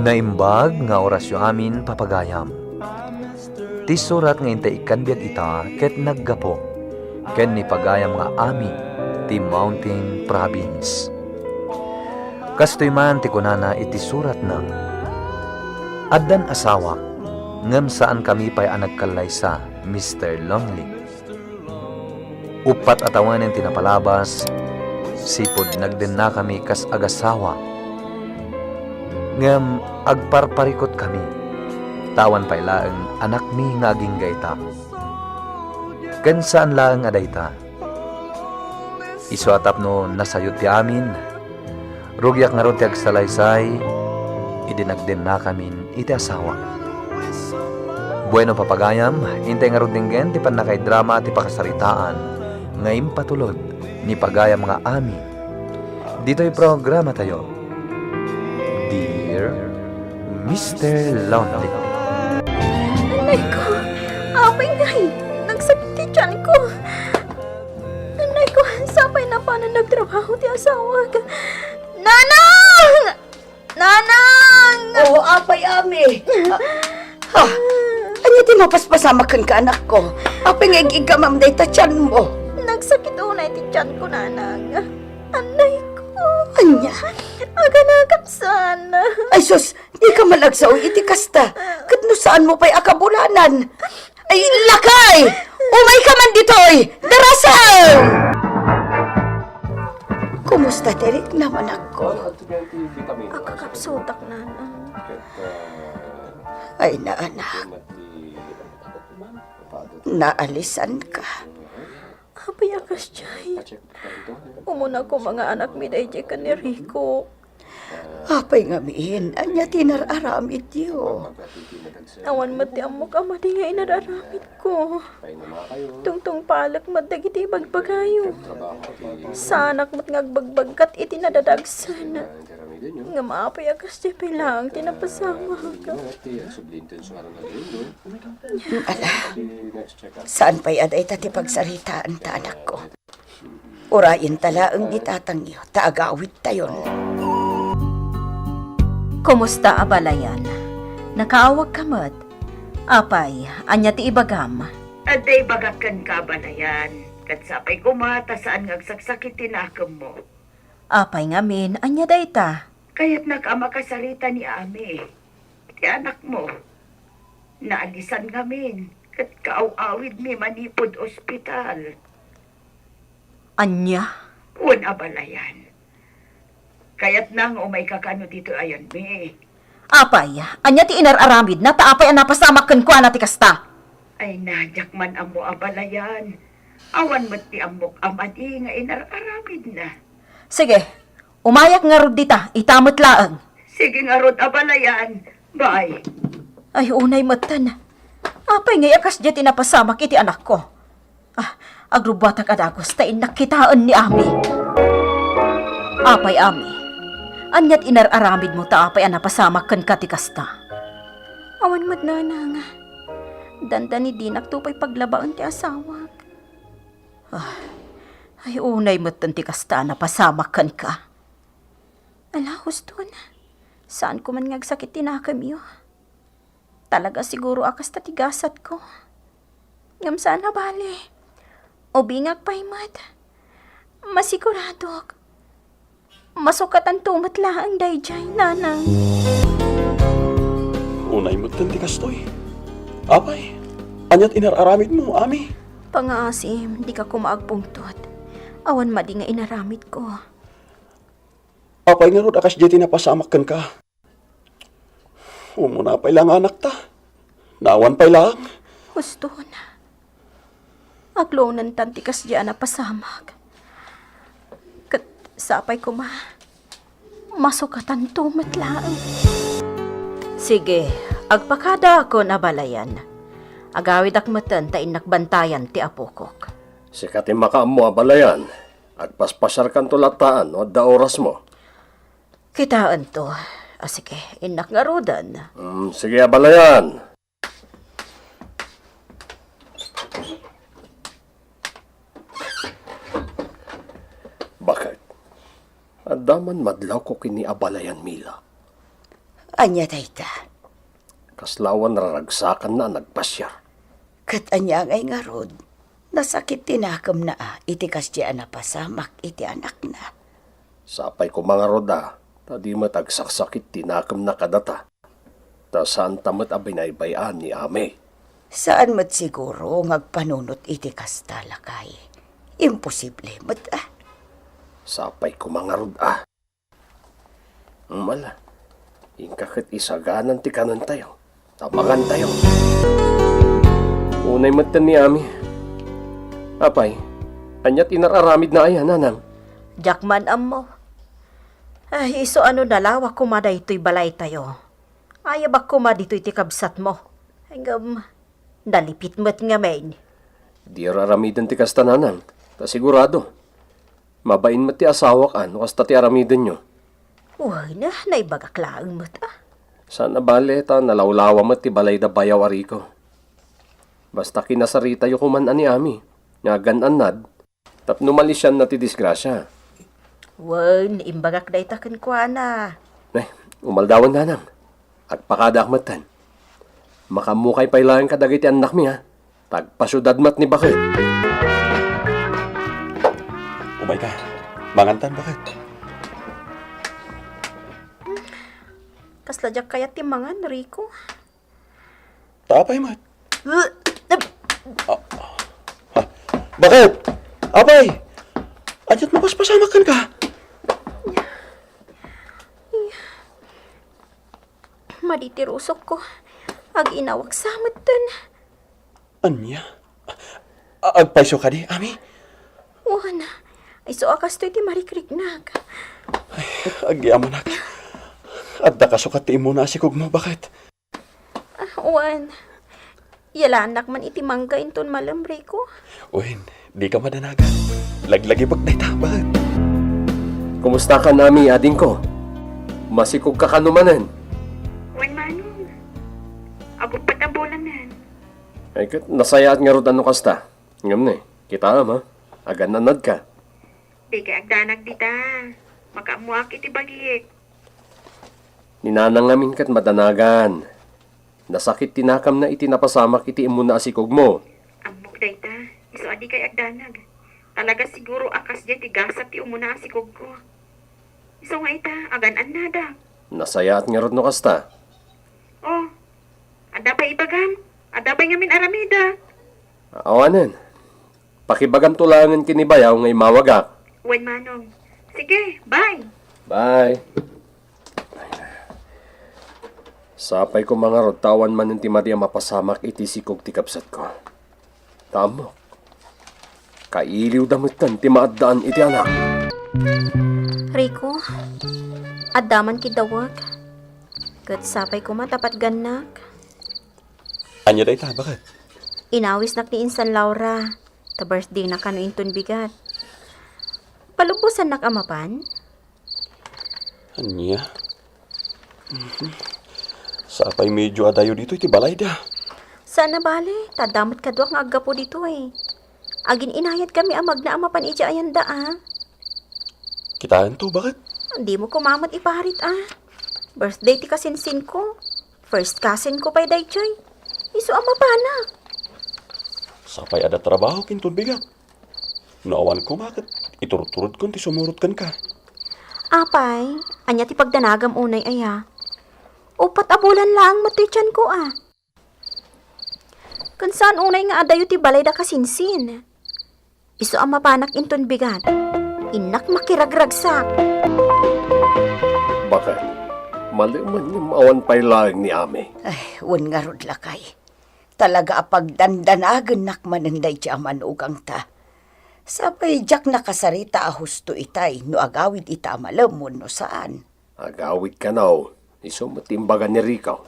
Naimbag nga orasyon amin papagayam. Ti surat nga intay ikanbiag ita ket naggapo. Ken ni pagayam nga ami ti Mountain Province. Kastoy man ti kunana iti surat na addan asawa ngem saan kami pay nagkalay sa Mr. Lonely. Upat atawanen tinapalabas sipod nagden na kami kas agasawa. Ngem agparparikot kami. Tawan pay laeng anak mi nga aging gayta. Ken saan laeng adayta? Isu atap no nasayot ti amin. Rugyak nga ron ti agsalaysay, idinagden na kamin iti asawa. Bueno papagayam, intay nga ron dinggen ti panakay drama ti pakasaritaan, ngayon patulod ni pagayam nga ami. Dito'y programa tayo. Dear Mr. Lonely. Anay ko, apay ngay, nagsakit ti tiyan ko. Anay ko, sapay na paano nagtrabaho ti asawa ka. Nanang! Nanang! Oo, apay, ami. Ano di mapaspasamakan ka, anak ko? Apay nga igigamam day tatyan mo. Nagsakit unay ti tiyan ko, nanang. Anay ko. Anya? Aganagap sana. Ay, sus, di ka malagsaw iti kasta. Katno saan mo pa'y akabulanan? Ay, lakay! Umay ka man ditoy! Darasaw! Kumusta, Derek naman ako? Akakapsutak, nanang. Ay, na anak. Naalisan ka. Apay akas jay. Umuna ko mga anak mi day jay ka ni Rico. Apay nga miin, anya tinararamid yo. Awan mati amok amadi nga inararamit ko. Tungtung palak madagiti bagbagayo. Sanak mat ngagbagbagkat iti nadadagsan. Nga maapay akas di pilang tinapasama ka. Ala, saan pa'y aday tati pagsaritaan ta anak ko? Urayin tala ang itatangyo, taagawit tayon. Kumusta abalayan? Nakaawag ka mat? Apay, anya ti ibagam. Aday bagakan ka balayan, kat sapay kumata saan ngagsaksakit tinakam mo. Apay ngamin, anya dayta. Kaya't nakamakasarita ni Ami, ti anak mo. Naalisan ngamin, kat kaaw-awid mi manipod ospital. Anya? Un abalayan. Kaya't nang umay kakano dito ayan mi. Apay, anya ti inararamid na taapay ang napasamakan ko anati kasta. Ay nadyak man amo abalayan. Awan mo't ti amok amadi nga inararamid na. Sige, umayak nga rod dita, itamot laang. Sige nga rod abalayan. Bye. Ay, unay matan. Apay nga yakas dyan tinapasamak iti anak ko. Agrubatag adagos ta inakitaan ni Ami. Apay, Ami. Anyat inararamid mo ta apay ang napasamak kan katikasta. Awan mat nanang. Danda ni Dinak tupay paglabaan ti asawag. Ay, unay matan ti kasta napasamak kan ka. Ala, huston. Saan ko man ngagsakit tinakam iyo? Talaga siguro akas tatigasat ko. Ngam sana bale. O bingag paimat. Masiguradok. Masukatan tumatla ang dayjay, nanang. Unay mo tanti kastoy. Apay, anyat inararamid mo, Ami. Pangaasim, di ka kumaagpungtot. Awan madi nga inaramid ko. Apay nga rod akas jeti napasamakan ka. Umuna pa'y lang anak ta. Nawan pa'y lang. Gusto na. Aglonan tantikas diyan na pasamag. Kat sapay ko masukatan tumatlaan. Sige, agpakada ako nabalayan. Agawid akmatan ta inakbantayan ti apokok. Sikatin makaammo abalayan. Agpaspasar kan tulataan o da oras mo. Kitaan to. Sige, inak nga rodan. Sige abalayan. Bakit? Adaman madlaw ko kini abalayan Mila. Anya dayta. Kaslawan raragsakan na nagpasyar. Kat anya ngay nga rod. Nasakit tinakam na iti kasya na pasamak iti anak na. Sapay ko mga roda, tadi matagsaksakit tinakam na kadata. Ta saan tamat abinaybayan ni Ame. Saan mat siguro ngagpanunot iti kastala kay? Imposible mat Sapay ko mga roda. Mala, ingkakit isaganan ti kanan tayo. Tabangan tayo. Unay matan ni Ame. Apay, anyat inararamid na ayan, nanang. Jakman ammo. Ay, iso ano dalawa kumada ito'y balay tayo. Ayabak kuma dito'y tikabsat mo. Hanggang dalipit mo't nga main. Di araramidan ti kasta nanang. Ta sigurado. Mabain mo ti asawak ano kasta ti aramidan nyo. Uy na, naibagaklaang mo't Sana bale ta nalawlawa mo ti balay da bayaw ariko. Basta kinasarita yu kuman ani Ami. Nga gananad. Tapno malisyan na ti disgrasya. Wen, imbagak day taken ko na. Umaldawan nanang. At pakadakmatan. Makamukay pailangan kadagiti anak mi ha. Tagpasyudad mat ni bakit. Umay ka. Mangantan bakit? Kasladyak kaya timangan, Rico. Tapay mat. Bakit? Apay! Anyat mapaspasamakan ka. Maditirusok ko. Ag inawag sa amatan. Anya? Agpaiso ka di, Ami? Wana. Ay so akas to'y ti marikriknag. Agyaman nak. At nakasukat ti mo na si Kugmo, bakit? Wan. Yalanak man iti mangga inton malam, Rico. Uwin, di ka madanagan. Laglagi bagday ta, bakit? Kumusta ka nami ading ko? Masikog ka kanumanan. Wan manong. Ako patabolanan. Ay kat nasayaat nga rod ano kasta. Ngam na kita ama. Agan nanad ka. Di kay agdanag dita. Makamuak iti bagik. Ninanang namin kat madanagan. Nasakit tinakam na iti napasamak iti imuna asikog mo. Amok dayta. Iso adi kay agdanag. Talaga siguro akas dyan tigasat ti umuna si ko. Iso nga ita, aganan nada. Nasayaat nga rod no kasta. Oh, ada pa ibagam. Ada pa ngamin aramida. Awanan. Pakibagam tulangan kinibayaw ngay mawagak. Wan manong. Sige, bye. Bye. Sapay ko mga rod, tawan man ng ti Maria mapasamak iti sikog ti kapsat ko. Tamo. Kailiw damutan ti maadaan iti anak. Rico. Adaman kidawag. Kat sapay ko matapat ganak. Anya day ta, bakit? Inawis nak ni Insan Laura. Ta birthday na kano inton bigat. Palubusan nak amapan? Anya? Sapay medyo adayo dito iti balay da. Sana bale, tadamot kadwak nga agga po dito eh. Agin inayat kami amag na amapan iti ayan da Kitaan to, bakit? Hindi mo kumamot ipaharit Birthday ti kasinsin ko. First cousin ko pa'y daychay. Iso amapanak. Sapay ada trabaho kinton bigat. Naawan ko bakit? Iturturod ko ti sumurot kan ka. Apay, anya ti pagdanagam unay aya. Upat abulan lang matichan ko Kan saan unay nga adayo ti balay da kasinsin. Iso ang mapanak inton bigat. Inak makiragragsak. Bakit? Mali man yung awan pailaing ni Ame. Ay, wan nga rod lakay. Talaga apag dandanagan nakmananday ti aman ugang ta. Sapay jak nakasarita husto itay no agawid ita malamon no saan. Agawid ka na Iso matimbagan ni Rico.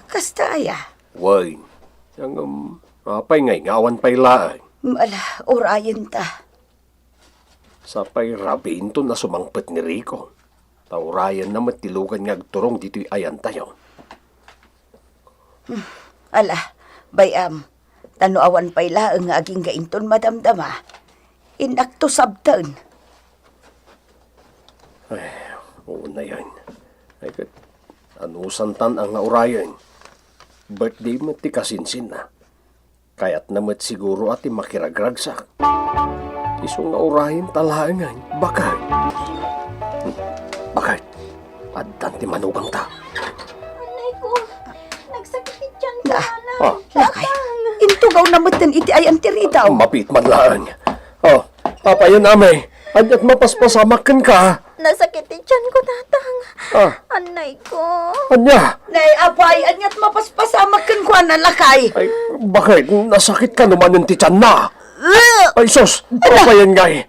Kasta aya. Way. Yang apay ngay ngawan pailaing. Mala, orayan ta. Sapay rabi into na sumangpet ni Rico. Taurayan na matilugan nga agturong dito'y ayan tayo. Ala, bayam. Tanuawan pa'y laang nga aging gainton madamdama. Inakto sabtan. Ay, oo na yan. Ay, ano musantan ang nga urayan. Birthday mo ti kasinsin na. Kaya't namat siguro ati makiragragsak. Iso nga urayan talahangan. Bakit? Bakit? Addan ti manugang ta. Anay ko, nagsakit dyan ka na. Ah, Lakay, intugaw na matan iti ay antiritaw. mapit man laan. Oh, papayon amay. Anyat mapaspasamakan ka. Nasakit dyan ko, tatang. Ah, Anay ko. anya? Nay, apay, anyat mapaspasamak kan kuha na lakay. Ay, bakit? Nasakit ka naman yung tiyan na. Ay, sus! Papayan nga eh.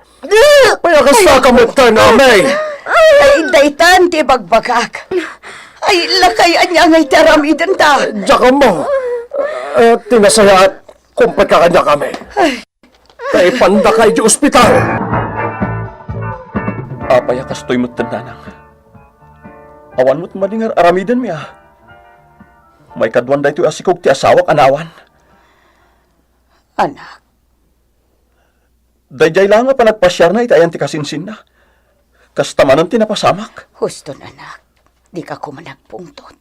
Payakas na kamot ka namin. Ay, daytan, ti bagbagak. Ay, lakay, anya ngay taramidan ta. Diyan mo. Tinasaya at kumpay ka kanya kami. Kaya panda kayo di ospital. Apayakas to'y matandanang. Awan mo't malingar aramidan mi ah. May kadwan da ito'y asikog ti asawak anawan. Anak, Dayjay lang nga pa nagpasyar na itayan ti kasinsin na. Kastamanan ti napasamak. husto na anak. Di ka kumanagpungtot.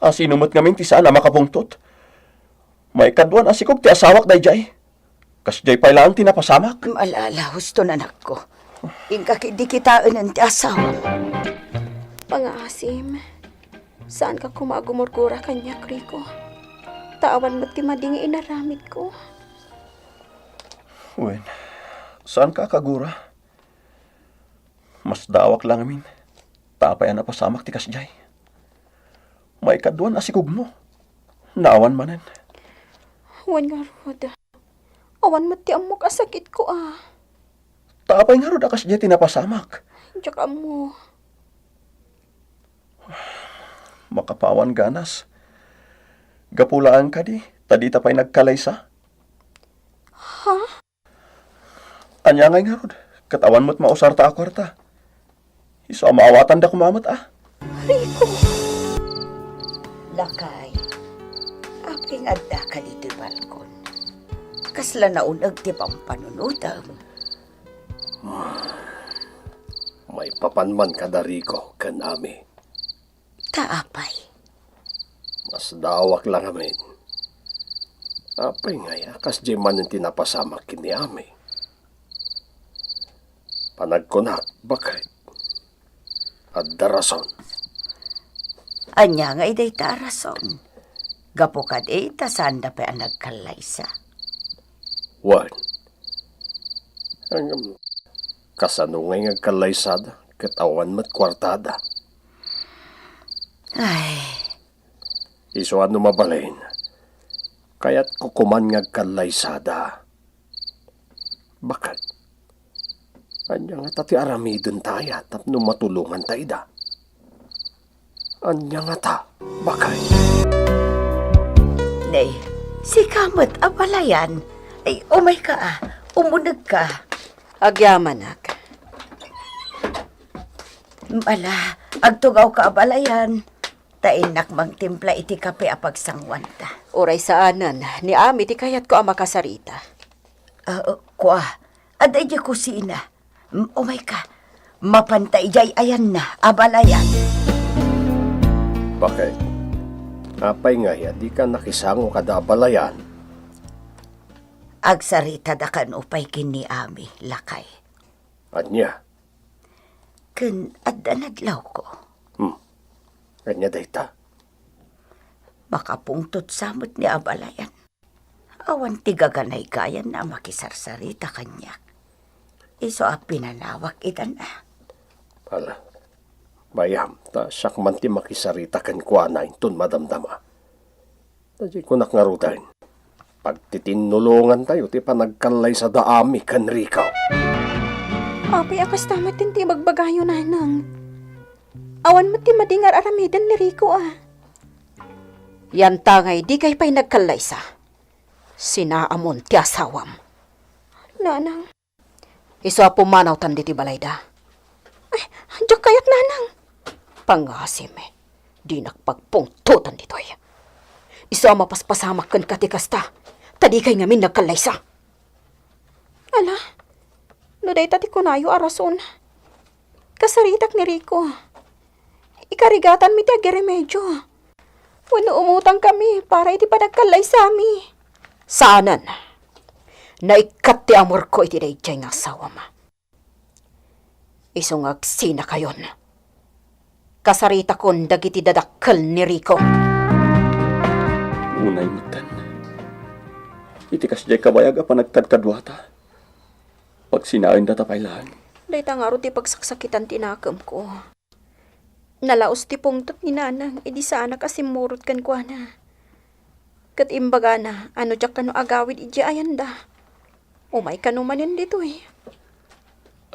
Asinumat ngamin ti saan na makapungtot. May kadwan asikog ti asawak dayjay. Kasjay pa lang ti napasamak. Malala, husto na anak ko. Ingka di kitaan ang ti asawa mo. Pangasim, saan ka kumagumurgura kanya, Rico? Tawan mo't ti madingi inaramid ko. Wen, saan ka kagura? Mas dawak lang amin. Tapay na pasamak ti kasjay. May kadwan asikog mo. Naawan manen. Wan nga roda. Awan mo't ti amok asakit ko ah. Tapay nga ro da kasjay ti napasamak. Diyak mo. Makapawan ganas. Gapulaan ka di. Tadi tapay nagkalaysa. Ha? Anya ngay nga ro. Katawan mo't mausar ta akwarta. Iso maawatan da kumamat ah. Rico. Lakay, aping adda ka dito balkon. Kasla naunag ti pampanunodam. May papanman ka Rico, kanami. Taapay, Mas dawak lang amin. Apay nga ya, kas di man yung tinapasamak kini ami. Panagkunak, bakit? At darason. anya nga iday tarason. Gapukad sanda pa ang nagkalaysa. Wan. Ang kasanungay nga kalaysada, katawan mat kwartada. Ay, Iso ano mabalin. Kaya't kukuman nga kalaysada. Bakit? Anya nga tati aramidon taya tapno matulungan tayo da. Anya nga ta. Bakit? nay, si Kamot abalayan. Ay, umay ka umunag ka. Agyaman, nak. Mala, agtugaw ka abalayan. Tainak mang timpla iti kape apagsangwanta. Uray saanan, ni Ami ti kayat ko ang makasarita. Kwa, aday di kusina. Umay ka, mapantay jay ayan na, abalayan. Bakit? Apay nga ya, di ka nakisango kada balayan. Agsarita da kan upay kini Ami, lakay. Anya, Kun adda nadlaw ko, kanya dayta. makapungtot samot ni abalayan. Awan tigaganay gayan na makisarsarita kanya. Iso a pinanawak itan na. Hala, bayam, ta siyak man ti makisarita kan kwa na intun madamdama. Tadi ko nakngarutan. Pag titinulungan tayo, ti panagkalay sa daami kan Rico. Apay akas tamat din ti bagbagayo nanang. Awan mo ti madingar aramidan ni Rico ah. Yan tangay, di kay pa'y nagkalaysa. Sinaamon ti asawam. Nanang, Iso a pumanaw tan di ti balayda. diyak kayat nanang. Pangasim di nakpagpungtutan ditoy. Iso a mapaspasamak kan katikasta. Tadi kay ngamin nagkalaysa. Ala, no day tati kunayo arason. Kasaritak ni Rico. karigatan mi ti agiremedyo. Wano umutang kami para iti panagkalay sa ami. Saanan? Naikat ti amor ko iti dayjay nga asawa ma. Isungag sina kayon. Kasarita kon dagiti dadakkel ni Rico. Unay mutan. Iti kasjay kabayag a panagtadkadwata. Pag sinain data pailan. Dayta nga ro ti pagsaksakitan tinakam ko. Nalaos ti pungtot ni nanang, edi sana kasi murot kan kwa na. Kat imbaga na, ano jak kano agawid iji ayanda. Umay kanumanin dito eh.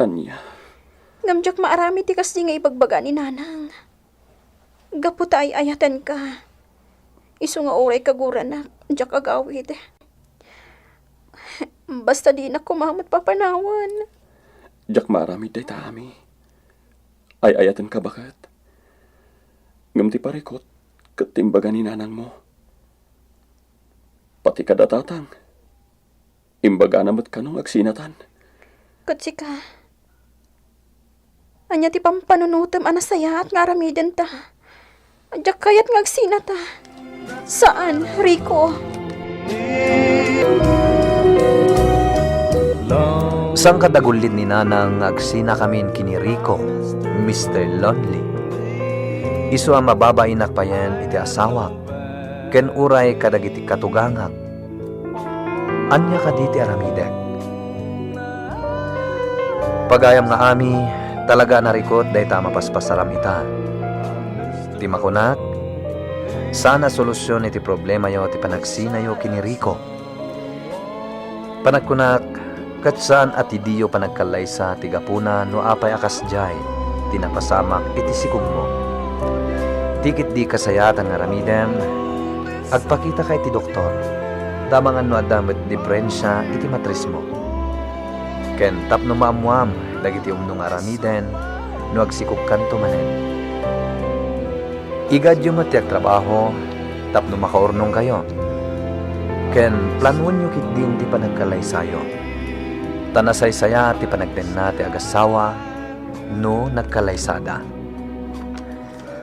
Anya, Ngamjak maarami ti kasi nga ibagbaga ni nanang. Gapu ay ayatan ka. Isu nga oray kagura na, jak agawid. Basta di na kumamat papanawan. jak marami day tami. Ay ayatan ka bakat. Ngam ti parikot, katimbaga ni nanang mo. Pati kadatatang. Imbaga namat kanong agsinatan. Katsika. Anya ti pampanunutam anasaya at ngaramiden ta. Adyak kayat ngagsina ta. Saan, Rico? Sang kadagulid ni nanang agsina kamin kini Rico, Mr. Lonely. Isu ang mababay nakpayan iti asawa, ken uray kadagiti katugangak. Anya kaditi aramidek. Pagayam nga ami, talaga narikot day tama paspasaram ita. Ti makunak, sana solusyon iti problema yo ti panagsinayo kini Rico. Panagkunak, katsaan at idiyo panagkalaysa ti gapuna no apay akas jay, tinapasamak iti sikog mo. Tikit di kasayatan nga ramidem, agpakita kay ti doktor, damangan no adamet diferensya iti matris mo. Ken tap no maamuam, dagiti umnong aramiden, no agsikog kanto manen. Igadyo matiag trabaho, tap no makaurnong kayo. Ken planuon nyo kitdin ti panagkalaysayo. Tanasay saya ti panagtenna ti agasawa no nagkalaysada.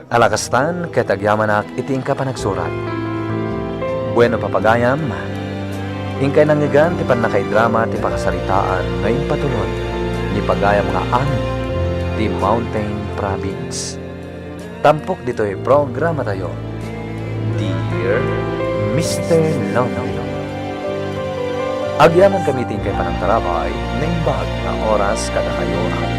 Alakastan ket agyamanak iti ingka panagsurat. Bueno papagayam, ingkay nangigan ti panakaidrama ti pakasaritaan ngayon patulon ni pagayam nga ani ti Mountain Province. Tampok dito'y programa tayo. Dear Mr. Lolo. Agyaman kami tingkay panagtarabay na imbag na oras kada kayo ang